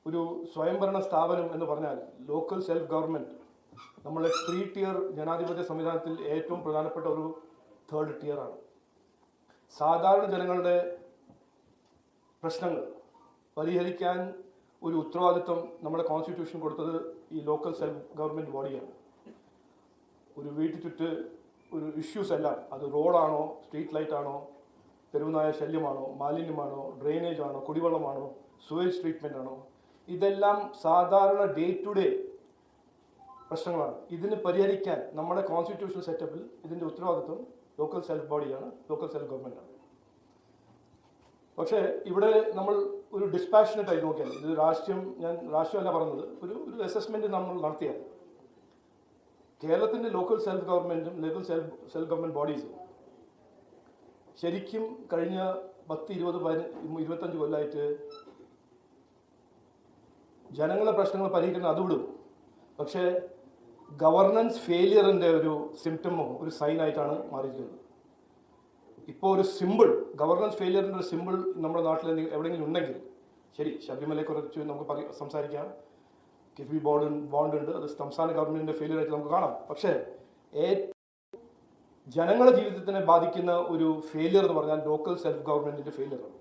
ഒരു സ്വയംഭരണ സ്ഥാപനം എന്ന് പറഞ്ഞാൽ ലോക്കൽ സെൽഫ് ഗവൺമെൻറ് നമ്മളെ 3 tier ജനാധിപത്യ സംവിധാനത്തിൽ ഏറ്റവും പ്രധാനപ്പെട്ട ഒരു 3rd tier ആണ്. സാധാരണ ജനങ്ങളുടെ പ്രശ്നങ്ങൾ പരിഹരിക്കാൻ ഒരു ഉത്തരവാദിത്വം നമ്മുടെ കോൺസ്റ്റിറ്റ്യൂഷൻ കൊടുത്തത് ഈ ലോക്കൽ സെൽഫ് ഗവൺമെൻറ് ബോഡിയാണ്. ഒരു വീട്ടു ചുറ്റ് ഒരു ഇഷ്യൂസ് എല്ലാം, അത് റോഡാണോ, സ്ട്രീറ്റ് ലൈറ്റ് ആണോ, തെരുവുനായ ശല്യമാണോ, മാലിന്യമാണോ, ഡ്രെയിനേജ് ആണോ, കുടിവെള്ളമാണോ, സുവേജ് ട്രീറ്റ്മെൻ്റ് ആണോ, ഇതെല്ലാം സാധാരണ ഡേ ടു ഡേ പ്രശ്നങ്ങളാണ്. ഇതിന് പരിഹരിക്കാൻ നമ്മുടെ കോൺസ്റ്റിറ്റ്യൂഷണൽ സെറ്റപ്പിൽ ഇതിൻ്റെ ഉത്തരവാദിത്വം ലോക്കൽ സെൽഫ് ബോഡിയാണ്, ലോക്കൽ സെൽഫ് ഗവൺമെൻറ്റാണ്. പക്ഷേ ഇവിടെ നമ്മൾ ഒരു ഡിസ്പാഷനറ്റ് ആയി നോക്കിയാൽ, ഇത് ഞാൻ രാഷ്ട്രീയമല്ല പറഞ്ഞത്, ഒരു അസസ്മെൻറ്റ് നമ്മൾ നടത്തിയാൽ കേരളത്തിൻ്റെ ലോക്കൽ സെൽഫ് ഗവൺമെൻറ്റും ലോക്കൽ സെൽഫ് ഗവൺമെൻറ് ബോഡീസും ശരിക്കും കഴിഞ്ഞ 10, 20, 25 കൊല്ലമായിട്ട് ജനങ്ങളുടെ പ്രശ്നങ്ങൾ പരിഹരിക്കുന്നത് അത് വിടും. പക്ഷേ ഗവർണൻസ് ഫെയിലിയറിൻ്റെ ഒരു സിംറ്റമോ ഒരു സൈനായിട്ടാണ് മാറിയിരിക്കുന്നത്. ഇപ്പോൾ ഒരു സിമ്പിൾ ഗവർണൻസ് ഫെയിലിയറിൻ്റെ ഒരു സിമ്പിൾ നമ്മുടെ നാട്ടിൽ എവിടെയെങ്കിലും ഉണ്ടെങ്കിൽ, ശരി, ശബരിമലയെക്കുറിച്ച് നമുക്ക് സംസാരിക്കാം, കിഫ്ബി ബോണ്ട് ഉണ്ട്, അത് സംസ്ഥാന ഗവൺമെൻറ്റിൻ്റെ ഫെയിലിയർ ആയിട്ട് നമുക്ക് കാണാം. പക്ഷേ ജനങ്ങളുടെ ജീവിതത്തിനെ ബാധിക്കുന്ന ഒരു ഫെയിലിയർ എന്ന് പറഞ്ഞാൽ ലോക്കൽ സെൽഫ് ഗവൺമെൻറ്റിൻ്റെ ഫെയിലിയറാണ്.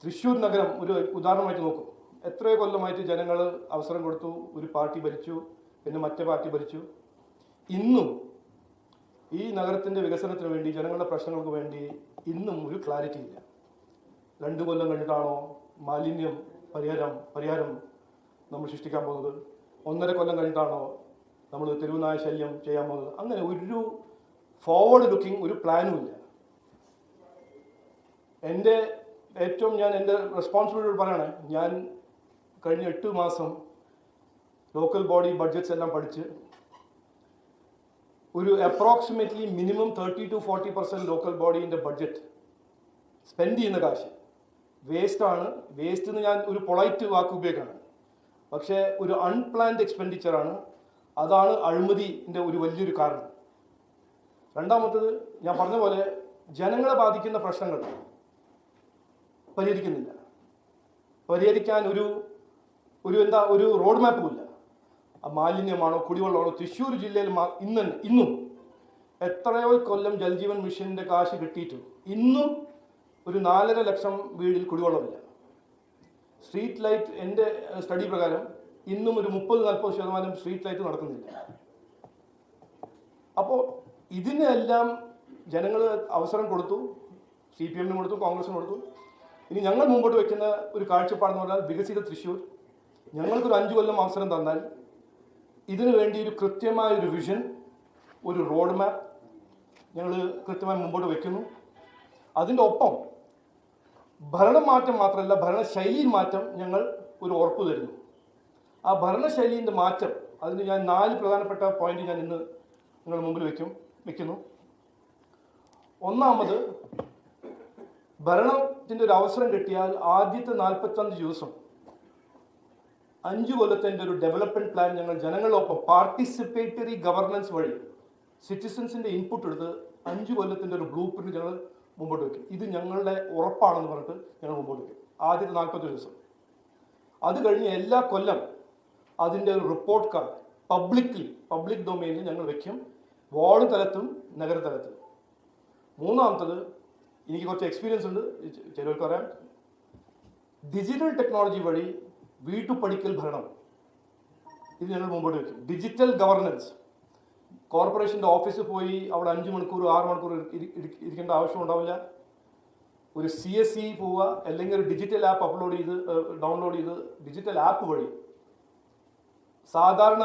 തൃശ്ശൂർ നഗരം ഒരു ഉദാഹരണമായിട്ട് നോക്കും. എത്രയോ കൊല്ലമായിട്ട് ജനങ്ങൾ അവസരം കൊടുത്തു, ഒരു പാർട്ടി ഭരിച്ചു, പിന്നെ മറ്റേ പാർട്ടി ഭരിച്ചു. ഇന്നും ഈ നഗരത്തിൻ്റെ വികസനത്തിന് വേണ്ടി, ജനങ്ങളുടെ പ്രശ്നങ്ങൾക്ക് വേണ്ടി ഇന്നും ഒരു ക്ലാരിറ്റി ഇല്ല. 2 കൊല്ലം കഴിഞ്ഞിട്ടാണോ മാലിന്യം പരിഹാരം നമ്മൾ സൃഷ്ടിക്കാൻ പോകുന്നത്? 1.5 കൊല്ലം കഴിഞ്ഞിട്ടാണോ നമ്മൾ തെരുവുനായ ശല്യം ചെയ്യാൻ പോകുന്നത്? അങ്ങനെ ഒരു ഫോർവേഡ് ലുക്കിംഗ് ഒരു പ്ലാനും ഇല്ല. എൻ്റെ റെസ്പോൺസിബിലിറ്റി പറയണേ, ഞാൻ കഴിഞ്ഞ 8 മാസം ലോക്കൽ ബോഡി ബഡ്ജറ്റ്സ് എല്ലാം പഠിച്ച് ഒരു അപ്രോക്സിമേറ്റ്ലി മിനിമം 30 to 40% ലോക്കൽ ബോഡീൻ്റെ ബഡ്ജറ്റ് സ്പെൻഡ് ചെയ്യുന്ന കാശ് വേസ്റ്റാണ്. വേസ്റ്റ് എന്ന് ഞാൻ ഒരു പൊളൈറ്റ് വാക്ക് ഉപയോഗിക്കുകയാണ്. പക്ഷേ ഒരു അൺപ്ലാൻഡ് എക്സ്പെൻഡിച്ചറാണ്. അതാണ് അഴിമതിൻ്റെ ഒരു വലിയൊരു കാരണം. രണ്ടാമത്തത്, ഞാൻ പറഞ്ഞ പോലെ ജനങ്ങളെ ബാധിക്കുന്ന പ്രശ്നങ്ങൾ പരിഹരിക്കുന്നില്ല. പരിഹരിക്കാൻ ഒരു റോഡ് മാപ്പും ഇല്ല. മാലിന്യമാണോ, കുടിവെള്ളമാണോ? തൃശ്ശൂർ ജില്ലയിൽ ഇന്നും എത്രയോ കൊല്ലം ജൽജീവൻ മിഷൻ്റെ കാശ് കിട്ടിയിട്ടും ഇന്നും ഒരു 4.5 ലക്ഷം വീടിൽ കുടിവെള്ളമില്ല. സ്ട്രീറ്റ് ലൈറ്റ്, എൻ്റെ സ്റ്റഡി പ്രകാരം ഇന്നും ഒരു 30-40% സ്ട്രീറ്റ് ലൈറ്റ് നടക്കുന്നില്ല. അപ്പോൾ ഇതിനെല്ലാം ജനങ്ങൾ അവസരം കൊടുത്തു, CPM കൊടുത്തു, കോൺഗ്രസിന് കൊടുത്തു. ഇനി ഞങ്ങൾ മുമ്പോട്ട് വയ്ക്കുന്ന ഒരു കാഴ്ചപ്പാടെന്ന് പറഞ്ഞാൽ വികസിത തൃശ്ശൂർ. ഞങ്ങൾക്കൊരു 5 കൊല്ലം അവസരം തന്നാൽ ഇതിനു വേണ്ടി ഒരു കൃത്യമായൊരു വിഷൻ, ഒരു റോഡ് മാപ്പ് ഞങ്ങൾ കൃത്യമായി മുമ്പോട്ട് വയ്ക്കുന്നു. അതിൻ്റെ ഒപ്പം ഭരണമാറ്റം മാത്രമല്ല, ഭരണശൈലിയിൽ മാറ്റം ഞങ്ങൾ ഒരു ഉറപ്പ് തരുന്നു. ആ ഭരണശൈലിൻ്റെ മാറ്റം, അതിന് ഞാൻ 4 പ്രധാനപ്പെട്ട പോയിന്റ് ഞാൻ ഇന്ന് നിങ്ങളുടെ മുമ്പിൽ വയ്ക്കുന്നു. ഒന്നാമത്, ഭരണത്തിൻ്റെ ഒരു അവസരം കിട്ടിയാൽ ആദ്യത്തെ 45 ദിവസം 5 കൊല്ലത്തിൻ്റെ ഒരു ഡെവലപ്മെൻറ്റ് പ്ലാൻ ഞങ്ങൾ ജനങ്ങളൊപ്പം പാർട്ടിസിപ്പേറ്ററി ഗവർണൻസ് വഴി സിറ്റിസൺസിൻ്റെ ഇൻപുട്ട് എടുത്ത് 5 കൊല്ലത്തിൻ്റെ ഒരു ബ്ലൂ പ്രിന്റ് ഞങ്ങൾ മുമ്പോട്ട് വയ്ക്കും. ഇത് ഞങ്ങളുടെ ഉറപ്പാണെന്ന് പറഞ്ഞിട്ട് ഞങ്ങൾ മുമ്പോട്ട് വയ്ക്കും ആദ്യത്തെ 40 ദിവസം. അത് കഴിഞ്ഞ് എല്ലാ കൊല്ലം അതിൻ്റെ ഒരു റിപ്പോർട്ട് കാർഡ് പബ്ലിക് ഡൊമൈനിൽ ഞങ്ങൾ വയ്ക്കും, വാർഡ് തലത്തും നഗരതലത്തും. മൂന്നാമത്തത്, എനിക്ക് കുറച്ച് എക്സ്പീരിയൻസ് ഉണ്ട്, ചിലർക്ക് അറിയാം, ഡിജിറ്റൽ ടെക്നോളജി വഴി വീട്ടുപടിക്കൽ ഭരണം ഇത് ഞങ്ങൾ മുമ്പോട്ട് വയ്ക്കും. ഡിജിറ്റൽ ഗവർണൻസ്, കോർപ്പറേഷൻ്റെ ഓഫീസിൽ പോയി അവിടെ 5 മണിക്കൂർ 6 മണിക്കൂർ ഇരിക്കേണ്ട ആവശ്യം ഉണ്ടാവില്ല. ഒരു CSE പോവുക, അല്ലെങ്കിൽ ഒരു ഡിജിറ്റൽ ആപ്പ് ഡൗൺലോഡ് ചെയ്ത് ഡിജിറ്റൽ ആപ്പ് വഴി സാധാരണ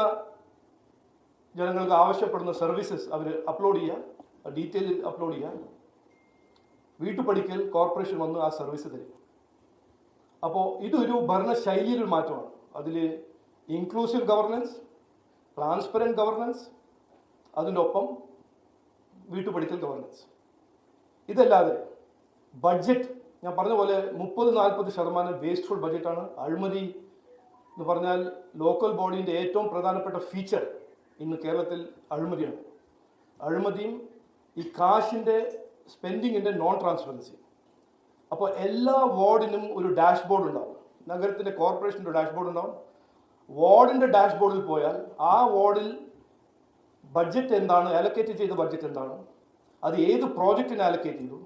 ജനങ്ങൾക്ക് ആവശ്യപ്പെടുന്ന സർവീസസ് അവർ അപ്ലോഡ് ചെയ്യുക, ഡീറ്റെയിൽ അപ്ലോഡ് ചെയ്യുക. വീട്ടുപടിക്കൽ കോർപ്പറേഷൻ വന്ന് ആ സർവീസ് തരും. അപ്പോൾ ഇതൊരു ഭരണശൈലിയിലൊരു മാറ്റമാണ്. അതിൽ ഇൻക്ലൂസീവ് ഗവർണൻസ്, ട്രാൻസ്പെറൻറ്റ് ഗവർണൻസ്, അതിൻ്റെ ഒപ്പം വീട്ടുപടിക്കൽ ഗവർണൻസ്. ഇതല്ലാതെ ബഡ്ജറ്റ്, ഞാൻ പറഞ്ഞ പോലെ 30-40% വേസ്റ്റ്ഫുൾ ബഡ്ജറ്റാണ്. അഴിമതി എന്ന് പറഞ്ഞാൽ ലോക്കൽ ബോഡീൻ്റെ ഏറ്റവും പ്രധാനപ്പെട്ട ഫീച്ചർ ഇന്ന് കേരളത്തിൽ അഴിമതിയാണ്. അഴിമതിയും ഈ കാശിൻ്റെ സ്പെൻഡിങ്ങിൻ്റെ നോൺ ട്രാൻസ്പെറൻസി. അപ്പോൾ എല്ലാ വാർഡിനും ഒരു ഡാഷ്ബോർഡ് ഉണ്ടാവും. നഗരത്തിൻ്റെ കോർപ്പറേഷൻ്റെ ഡാഷ്ബോർഡ് ഉണ്ടാവും. വാർഡിൻ്റെ ഡാഷ്ബോർഡിൽ പോയാൽ ആ വാർഡിൽ ബഡ്ജറ്റ് എന്താണ്, അലൊക്കേറ്റ് ചെയ്ത ബഡ്ജറ്റ് എന്താണ്, അത് ഏത് പ്രോജക്റ്റിന് അലൊക്കേറ്റ് ചെയ്തു,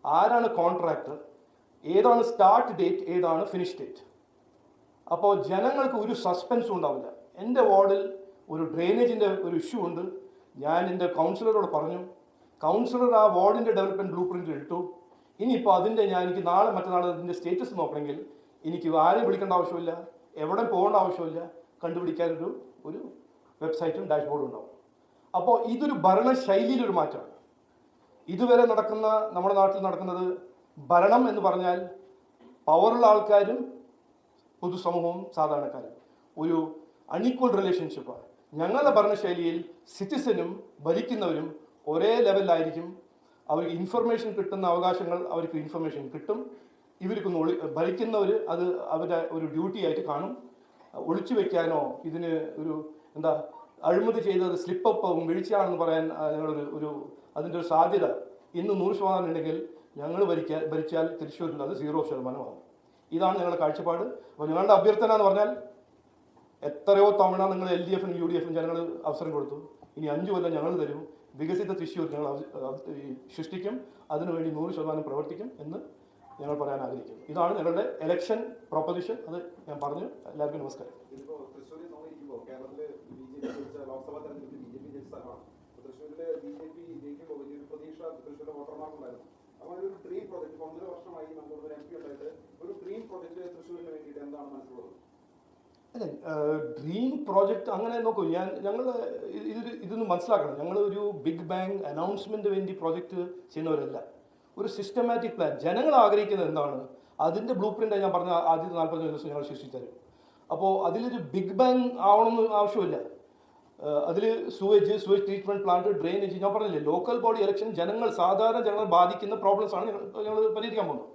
ആരാണ് കോൺട്രാക്ടർ, ഏതാണ് സ്റ്റാർട്ട് ഡേറ്റ്, ഏതാണ് ഫിനിഷ് ഡേറ്റ്. അപ്പോൾ ജനങ്ങൾക്ക് ഒരു സസ്പെൻസും ഉണ്ടാവില്ല. എൻ്റെ വാർഡിൽ ഒരു ഡ്രെയിനേജിൻ്റെ ഒരു ഇഷ്യൂ ഉണ്ട്, ഞാൻ എൻ്റെ കൗൺസിലറോട് പറഞ്ഞു, കൗൺസിലർ ആ വാർഡിൻ്റെ ഡെവലപ്മെൻറ്റ് ബ്ലൂ പ്രിൻ്റ് ഇട്ടു. ഇനിയിപ്പോൾ എനിക്ക് നാളെ മറ്റന്നാൾ അതിൻ്റെ സ്റ്റേറ്റസ് നോക്കണമെങ്കിൽ എനിക്ക് ആരെയും വിളിക്കേണ്ട ആവശ്യമില്ല, എവിടെ പോകേണ്ട ആവശ്യമില്ല, കണ്ടുപിടിക്കാനൊരു ഒരു വെബ്സൈറ്റും ഡാഷ്ബോർഡും ഉണ്ടാവും. അപ്പോൾ ഇതൊരു ഭരണശൈലിയിലൊരു മാറ്റമാണ്. ഇതുവരെ നമ്മുടെ നാട്ടിൽ നടക്കുന്നത് ഭരണം എന്ന് പറഞ്ഞാൽ പവറുള്ള ആൾക്കാരും പൊതുസമൂഹവും സാധാരണക്കാരും ഒരു അൺഈക്വൽ റിലേഷൻഷിപ്പാണ്. ഞങ്ങളുടെ ഭരണശൈലിയിൽ സിറ്റിസനും ഭരിക്കുന്നവരും ഒരേ ലെവലിലായിരിക്കും. അവർക്ക് ഇൻഫർമേഷൻ കിട്ടുന്ന അവകാശങ്ങൾ അവർക്ക് ഇൻഫർമേഷൻ കിട്ടും. ഇവർക്കൊന്ന് ഭരിക്കുന്നവർ അത് അവരുടെ ഒരു ഡ്യൂട്ടി ആയിട്ട് കാണും. ഒളിച്ചു വെക്കാനോ ഇതിന് ഒരു അഴിമതി ചെയ്തത് സ്ലിപ്പപ്പ് വീഴ്ചയാണെന്ന് പറയാൻ ഞങ്ങളൊരു അതിൻ്റെ ഒരു സാധ്യത ഇന്ന് 100% ഉണ്ടെങ്കിൽ ഞങ്ങൾ ഭരിച്ചാൽ തൃശ്ശൂരിൽ അത് 0%. ഇതാണ് ഞങ്ങളുടെ കാഴ്ചപ്പാട്. അപ്പോൾ ഞങ്ങളുടെ അഭ്യർത്ഥന എന്ന് പറഞ്ഞാൽ എത്രയോ തവണ നിങ്ങൾ LDF-ഉം UDF-ഉം ജനങ്ങൾ അവസരം കൊടുത്തു. ഇനി 5 കൊല്ലം ഞങ്ങൾ തരും. വികസിത തൃശ്ശൂർ ഞങ്ങൾ സൃഷ്ടിക്കും. അതിനുവേണ്ടി 100% പ്രവർത്തിക്കും എന്ന് ഞങ്ങൾ പറയാൻ ആഗ്രഹിക്കുന്നു. ഇതാണ് ഞങ്ങളുടെ ഇലക്ഷൻ പ്രൊപ്പസിഷൻ. അത് ഞാൻ പറഞ്ഞു. എല്ലാവർക്കും നമസ്കാരം. അല്ല, ഡ്രീം പ്രോജക്റ്റ് അങ്ങനെ നോക്കൂ. ഞങ്ങൾ ഇതൊന്ന് മനസ്സിലാക്കണം. ഞങ്ങൾ ഒരു ബിഗ് ബാങ് അനൗൺസ്മെൻറ്റ് വേണ്ടി പ്രോജക്റ്റ് ചെയ്യുന്നവരല്ല. ഒരു സിസ്റ്റമാറ്റിക് പ്ലാൻ. ജനങ്ങൾ ആഗ്രഹിക്കുന്നത് എന്താണ് അതിൻ്റെ ബ്ലൂ പ്രിൻ്റ് ഞാൻ പറഞ്ഞ ആദ്യത്തെ 45 ദിവസം ഞങ്ങൾ സൃഷ്ടിച്ചു തരും. അപ്പോൾ അതിലൊരു ബിഗ് ബാങ് ആവണമെന്ന് ആവശ്യമില്ല. അതിൽ സുവേജ് ട്രീറ്റ്മെൻറ്റ് പ്ലാന്റ്, ഡ്രെയിനേജ്, ഞാൻ പറഞ്ഞില്ലേ, ലോക്കൽ ബോഡി ഇലക്ഷൻ സാധാരണ ജനങ്ങൾ ബാധിക്കുന്ന പ്രോബ്ലംസ് ആണ് ഞങ്ങൾ പരിഹരിക്കാൻ പോകുന്നത്.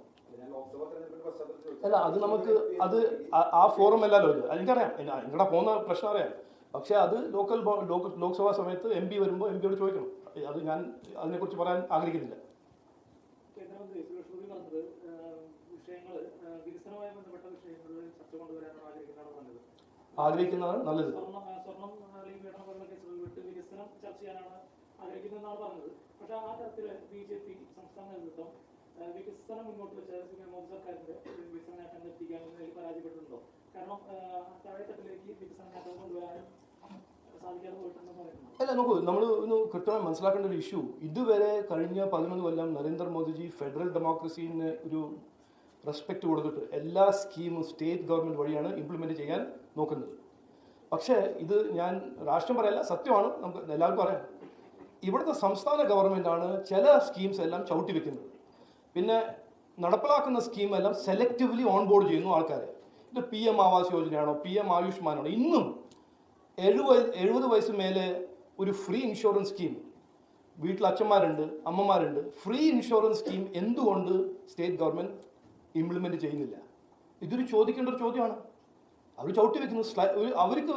അല്ല, അത് നമുക്ക് ആ ഫോറം അല്ലല്ലോ ഇത്. എനിക്കറിയാം, നിങ്ങളുടെ പോകുന്ന പ്രശ്നം അറിയാം. പക്ഷേ അത് ലോക്സഭാ സമയത്ത് MP വരുമ്പോൾ MP-യോട് ചോദിക്കണം. അത് ഞാൻ അതിനെക്കുറിച്ച് പറയാൻ ആഗ്രഹിക്കുന്നില്ല. ആഗ്രഹിക്കുന്നതാണ് നല്ലത്. വികസനം മുന്നോട്ട് വെച്ച മോദി സർക്കാരിന്റെ വികസന നേട്ടങ്ങൾ എത്തിക്കാൻ പരാജയപ്പെട്ടിട്ടുണ്ടോ? കാരണം താഴെത്തട്ടിലേക്ക് വികസന നേട്ടങ്ങൾ കൊണ്ടുവരാനും സാധിക്കാതെ പോയിട്ടുണ്ടെന്ന് പറയുന്നു. അല്ല, നോക്കൂ, നമ്മൾ ഒന്ന് കൃത്യമായി മനസ്സിലാക്കേണ്ട ഒരു ഇഷ്യൂ, ഇതുവരെ കഴിഞ്ഞ 11 കൊല്ലം നരേന്ദ്രമോദിജി ഫെഡറൽ ഡെമോക്രസീന് ഒരു റെസ്പെക്റ്റ് കൊടുത്തിട്ട് എല്ലാ സ്കീമും സ്റ്റേറ്റ് ഗവൺമെൻറ് വഴിയാണ് ഇംപ്ലിമെൻറ്റ് ചെയ്യാൻ നോക്കുന്നത്. പക്ഷേ ഇത് ഞാൻ രാഷ്ട്രം പറയല്ല, സത്യമാണ്, നമുക്ക് എല്ലാവർക്കും അറിയാം. ഇവിടുത്തെ സംസ്ഥാന ഗവൺമെൻറ്റാണ് ചില സ്കീംസ് എല്ലാം ചവിട്ടി വെക്കുന്നത്. പിന്നെ നടപ്പിലാക്കുന്ന സ്കീമെല്ലാം സെലക്റ്റീവ്ലി ഓൺബോർഡ് ചെയ്യുന്നു ആൾക്കാരെ. ഇത് PM ആവാസ് യോജനയാണോ, PM ആയുഷ്മാനാണോ, ഇന്നും 70 വയസ്സ് മേലെ ഒരു ഫ്രീ ഇൻഷുറൻസ് സ്കീം, വീട്ടിൽ അച്ഛന്മാരുണ്ട്, അമ്മമാരുണ്ട്, ഫ്രീ ഇൻഷുറൻസ് സ്കീം എന്തുകൊണ്ട് സ്റ്റേറ്റ് ഗവൺമെൻറ് ഇംപ്ലിമെൻറ്റ് ചെയ്യുന്നില്ല? ഇതൊരു ചോദിക്കേണ്ട ഒരു ചോദ്യമാണ്. അവർ ചവിട്ടി വെക്കുന്നു. അവർക്ക്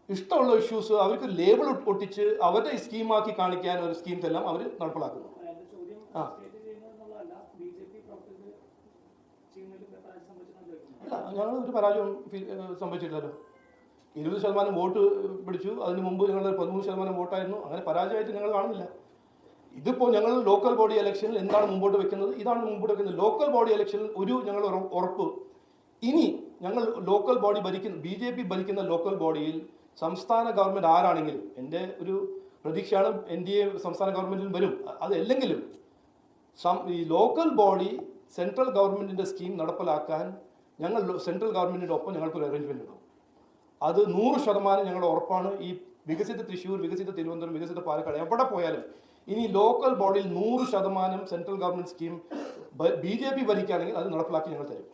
ഇഷ്ടമുള്ള ഇഷ്യൂസ് അവർക്ക് ലേബിൾ ഒട്ടിച്ച് അവരുടെ സ്കീമാക്കി കാണിക്കാൻ ഒരു സ്കീംസ് എല്ലാം അവർ നടപ്പിലാക്കുന്നു. അല്ല, ഞങ്ങൾ ഒരു പരാജയം സംഭവിച്ചിട്ടില്ലല്ലോ. 20% വോട്ട് പിടിച്ചു. അതിന് മുമ്പ് ഞങ്ങൾ 13% വോട്ടായിരുന്നു. അങ്ങനെ പരാജയമായിട്ട് ഞങ്ങൾ കാണുന്നില്ല. ഇതിപ്പോൾ ഞങ്ങൾ ലോക്കൽ ബോഡി ഇലക്ഷനിൽ എന്താണ് മുമ്പോട്ട് വെക്കുന്നത്? ഇതാണ് മുമ്പോട്ട് വെക്കുന്നത്. ലോക്കൽ ബോഡി ഇലക്ഷനിൽ ഞങ്ങൾ ഉറപ്പ്, ഇനി ഞങ്ങൾ ലോക്കൽ ബോഡി BJP ഭരിക്കുന്ന ലോക്കൽ ബോഡിയിൽ സംസ്ഥാന ഗവൺമെൻറ് ആരാണെങ്കിലും, എൻ്റെ ഒരു പ്രതീക്ഷയാണ് NDA സംസ്ഥാന ഗവൺമെൻറ്റിൽ വരും. അതല്ലെങ്കിലും ഈ ലോക്കൽ ബോഡി സെൻട്രൽ ഗവൺമെൻറ്റിൻ്റെ സ്കീം നടപ്പിലാക്കാൻ ഞങ്ങൾ സെൻട്രൽ ഗവൺമെൻറ്റിൻ്റെ ഒപ്പം ഞങ്ങൾക്കൊരു അറേഞ്ച്മെൻറ്റ് ഉണ്ടാവും. അത് 100% ഞങ്ങളുടെ ഉറപ്പാണ്. ഈ വികസിത തൃശ്ശൂർ, വികസിത തിരുവനന്തപുരം, വികസിത പാലക്കാട് എവിടെ പോയാലും ഇനി ലോക്കൽ ബോഡിയിൽ 100% സെൻട്രൽ ഗവൺമെൻറ് സ്കീം BJP ഭരിക്കുകയാണെങ്കിൽ അത് നടപ്പിലാക്കി ഞങ്ങൾ തരും.